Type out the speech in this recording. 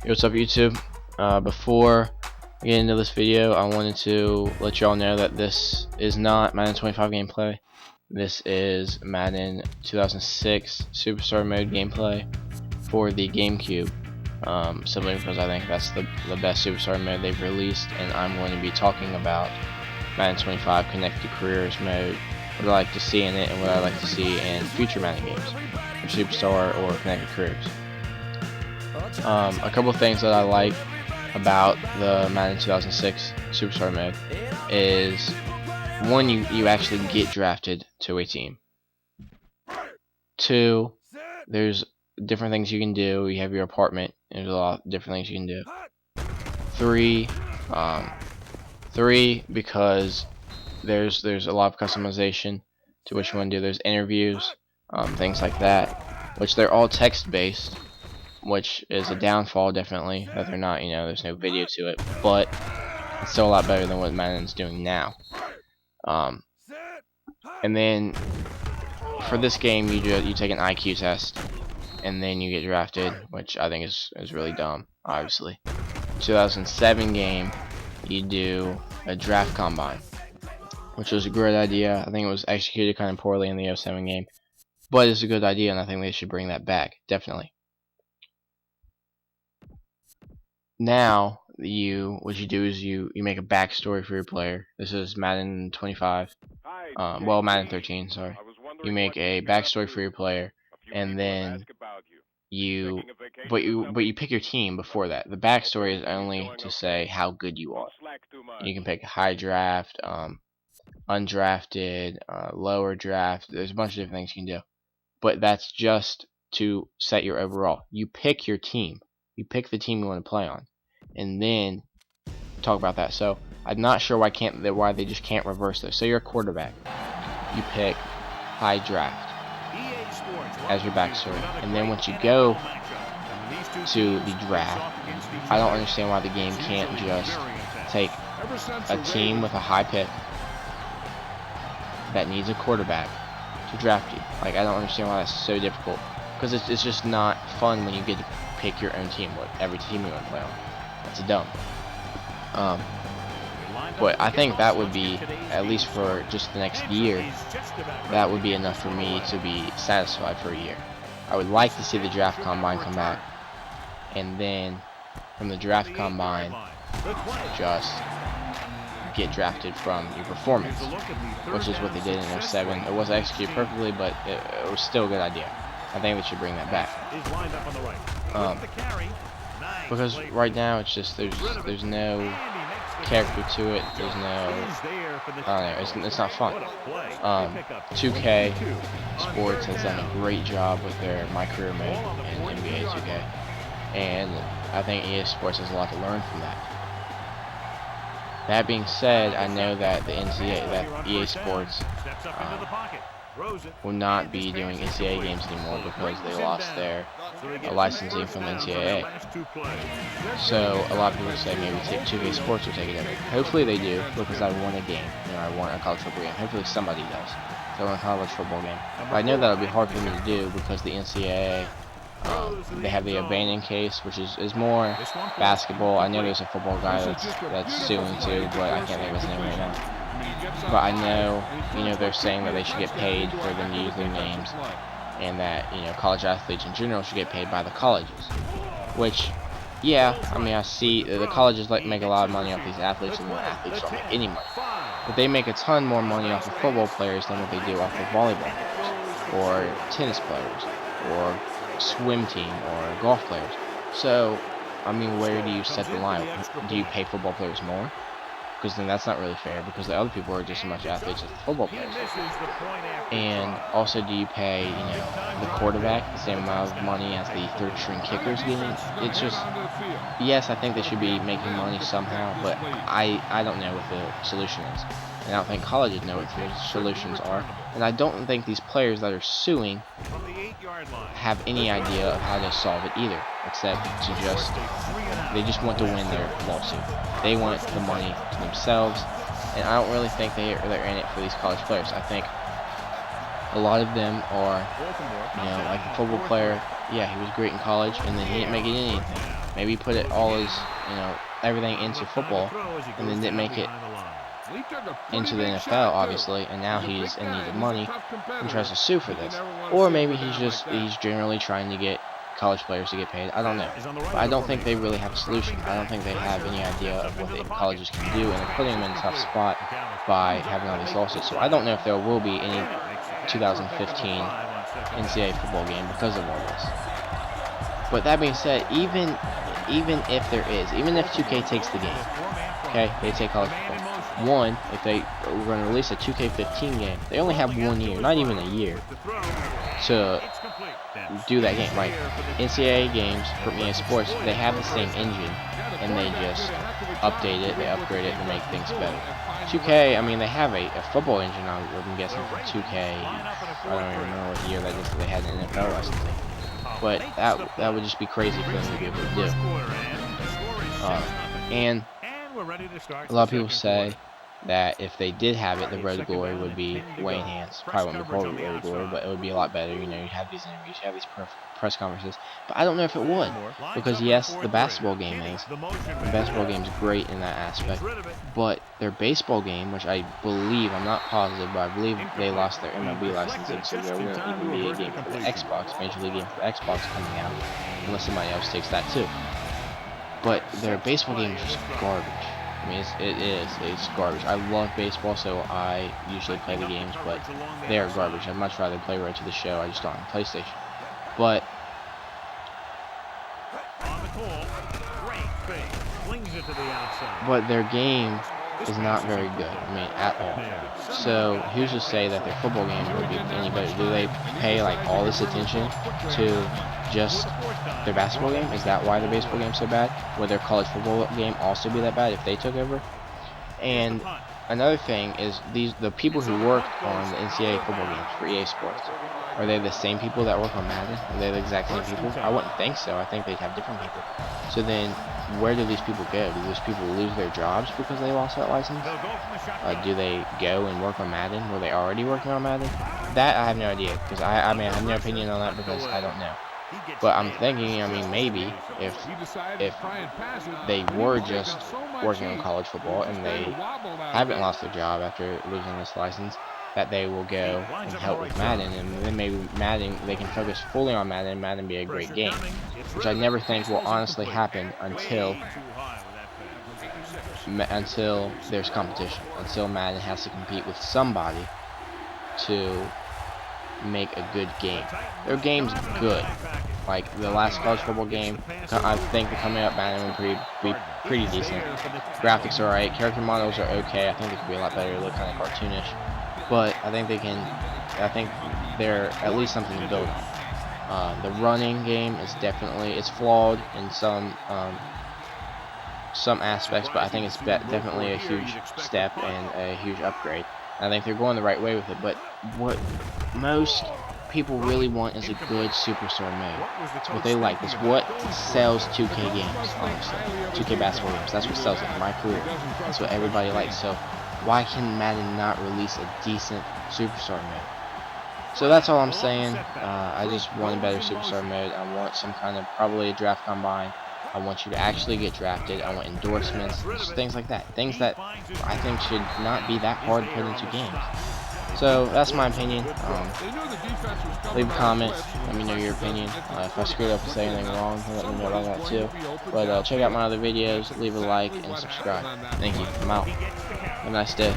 Hey, what's up YouTube? Before I get into this video, I wanted to let y'all know that this is not Madden 25 gameplay. This is Madden 2006 Superstar Mode gameplay for the GameCube, simply because I think that's the best Superstar Mode they've released, and I'm going to be talking about Madden 25 Connected Careers mode, what I like to see in it, and what I like to see in future Madden games, for Superstar or Connected Careers. A couple of things that I like about the Madden 2006 Superstar mode is, one, you actually get drafted to a team. Two, there's different things you can do. You have your apartment, and there's a lot of different things you can do. Three, because there's a lot of customization to what you want to do. There's interviews, things like that, which they're all text based, which is a downfall, definitely, that they're not, there's no video to it, but it's still a lot better than what Madden's doing now. And then for this game, you take an IQ test, and then you get drafted, which I think is really dumb, obviously. 2007 game, you do a draft combine, which was a great idea. I think it was executed kind of poorly in the 07 game, but it's a good idea, and I think they should bring that back, definitely. Now, what you do is you make a backstory for your player. This is Madden 25. Well, Madden 13, sorry. You make a backstory for your player, and then but you pick your team before that. The backstory is only to say how good you are. You can pick high draft, undrafted, lower draft. There's a bunch of different things you can do, but that's just to set your overall. You pick your team. You pick the team you want to play on, and then talk about that. So I'm not sure why they just can't reverse this. So you're a quarterback. You pick high draft as your backstory, and then once you go to the draft, I don't understand why the game can't just take a team with a high pick that needs a quarterback to draft you. Like, I don't understand why that's so difficult, because it's just not fun when you get to pick your own team, every team you want to play on. That's dumb. But I think that would be, at least for just the next year, that would be enough for me to be satisfied for a year. I would like to see the draft combine come back, and then from the draft combine, just get drafted from your performance, which is what they did in 07. It wasn't executed perfectly, but it was still a good idea. I think they should bring that back. Because right now it's just there's no character to it. There's no, I don't know, it's not fun. 2K Sports has done a great job with their My Career mode in NBA 2K, and I think EA Sports has a lot to learn from that. That being said, I know that EA Sports will not be doing NCAA games anymore because they lost their licensing from NCAA. So a lot of people say maybe 2K Sports will take it over. Hopefully they do, because I want a game. I want a college football game. Hopefully somebody does. So I want a college football game. But I know that'll be hard for me to do because the NCAA, they have the abandoned case, which is more basketball. I know there's a football guy that's suing too, but I can't think of his name right now. But I know, they're saying that they should get paid for them to use their names, and that, college athletes in general should get paid by the colleges. Which, yeah, I mean, I see the colleges make a lot of money off these athletes, and the athletes don't make any money. But they make a ton more money off of football players than what they do off of volleyball players, or tennis players, or swim team, or golf players. So, I mean, where do you set the line? Do you pay football players more? Because then that's not really fair, because the other people are just as much athletes as the football players. And also, do you pay, the quarterback the same amount of money as the third-string kickers getting? It's just, yes, I think they should be making money somehow, but I don't know what the solution is. And I don't think colleges know what the solutions are. And I don't think these players that are suing have any idea of how to solve it either, except they just want to win their lawsuit. They want the money to themselves, and I don't really think they're in it for these college players. I think a lot of them are, like the football player. Yeah, he was great in college, and then he didn't make it anything. Maybe put it all as, everything into football, and then didn't make it into the NFL, obviously, and now he's in need of money and tries to sue for this. Or maybe he's generally trying to get college players to get paid. I don't know. But I don't think they really have a solution. I don't think they have any idea of what the colleges can do, and they're putting them in a tough spot by having all these lawsuits. So I don't know if there will be any 2015 NCAA football game because of all this. But that being said, even if there is, even if 2K takes the game, okay, they take college football. One, if they were going to release a 2K15 game, they only have 1 year, not even a year, to do that game. Like NCAA games from EA Sports, they have the same engine, and they just update it, they upgrade it to make things better. 2K, I mean, they have a football engine, I'm guessing, for 2K. I don't even remember what year that is, they had an NFL licensing. But that would just be crazy for them to be able to do. And a lot of people say that if they did have it, the Road to Glory would be way enhanced. Probably wouldn't be called Road to Glory, but it would be a lot better. You have these interviews, you have these press conferences. But I don't know if it would, because yes, the basketball game is. The basketball game is great in that aspect, but their baseball game, which I believe, I'm not positive, but I believe they lost their MLB licensing, so there won't even be a game for the Xbox, Major League game for the Xbox coming out, unless somebody else takes that too. But their baseball game is just garbage. I mean, it's garbage. I love baseball, so I usually play the games, but they are garbage. I'd much rather play Road to the Show. I just don't have a PlayStation. But their game is not very good. I mean, at all. So who's to say that their football game would be any better? Do they pay like all this attention to just their basketball game? Is that why their baseball game is so bad? Would their college football game also be that bad if they took over? And another thing is the people who work on the NCAA football games for EA Sports, are they the same people that work on Madden? Are they the exact same people? I wouldn't think so. I think they'd have different people. So then, where do these people go? Do these people lose their jobs because they lost that license? Do they go and work on Madden? Were they already working on Madden? That I have no idea, because I mean, I have no opinion on that because I don't know. But I'm thinking, I mean, maybe if they were just working on college football and they haven't lost their job after losing this license, that they will go and help with Madden, and then maybe Madden, they can focus fully on Madden, and Madden be a great game, which I never think will honestly happen until there's competition, until Madden has to compete with somebody to make a good game. Their game's good. Like the last college football game, I think the coming up Madden will be pretty decent. Graphics are alright, character models are okay. I think they could be a lot better. They look kind of cartoonish, but I think they're at least something to build on. The running game is it's flawed in some aspects, but I think it's definitely a huge step and a huge upgrade. I think they're going the right way with it, but what most people really want is a good superstar mode. It's what they like. It's what sells 2K games, honestly. 2K basketball games. That's what sells it in my career. That's what everybody likes. So why can Madden not release a decent superstar mode? So that's all I'm saying. I just want a better superstar mode. I want some kind of, probably a draft combine. I want you to actually get drafted. I want endorsements, just things like that. Things that I think should not be that hard to put into games. So that's my opinion. Leave a comment. Let me know your opinion. If I screwed up and say anything wrong, let me know about that too. But check out my other videos. Leave a like and subscribe. Thank you. I'm out. Have a nice day.